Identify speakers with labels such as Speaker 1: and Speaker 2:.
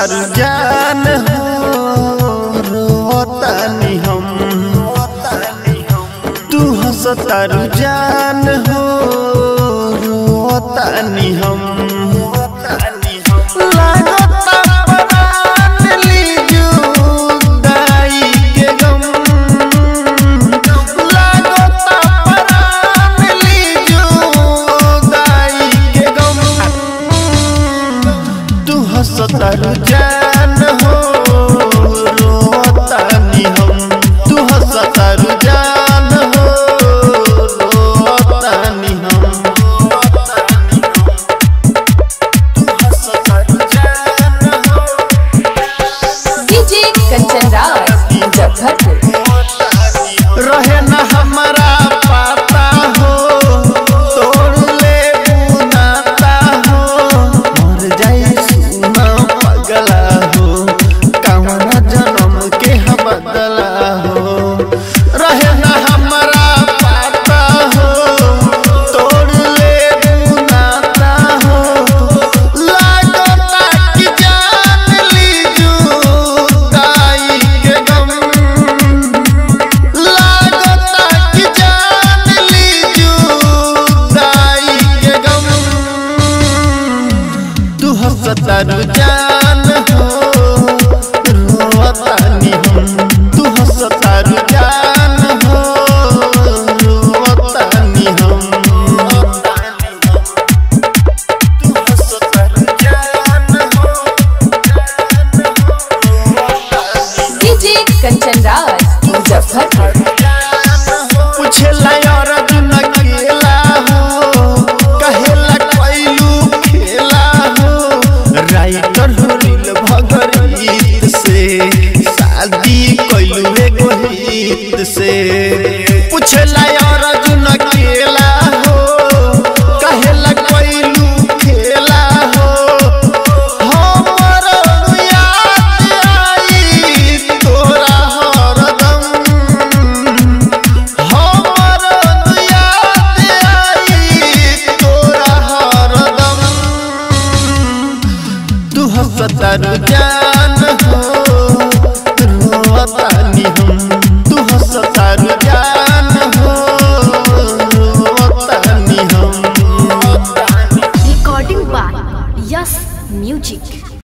Speaker 1: हंसतारू जान हो रोतानी हम, तू हंसतारू जान हो रोतानी हम। हंसतारू जान हो रोतानी हम, तू हंसतारू जान हो रोतानी हम, तू हंसतारू जान हो।
Speaker 2: डीजे कंचन राज मुजफ्फरपुर।
Speaker 1: रहे न हमारा पाता हो तोड़ ले बुनाता हो, मर जाए पगला हो कवना जन्म के बदला हो। रहे न हमारा पाता हो तोड़ ले बुनाता हो, लागता कि जान ली जुदाई के गम, लागता कि जान ली जुदाई के गम। तू हंसतारू जान हो रोतानी हम, तू हंसतारू जान हो रोतानी हम, तू हंसतारू जान हो।
Speaker 2: डीजे कंचन राज मुजफ्फरपुर।
Speaker 1: पूछेला यार दिन अकेला हो कहेला कैलू खेला हो, राइटर रील भगरीत से शादी कैलू एगो हित से। पूछेला यार दिन अकेला हो कहेला कैलू खेला हो, हमर याद आई तोरा हरदम, हमर याद आई तोरा हरदम। तू हंसतारू जान हो रोतानी हम, तू हंसतारू जान हो रोतानी हम।
Speaker 3: Recording by yes music.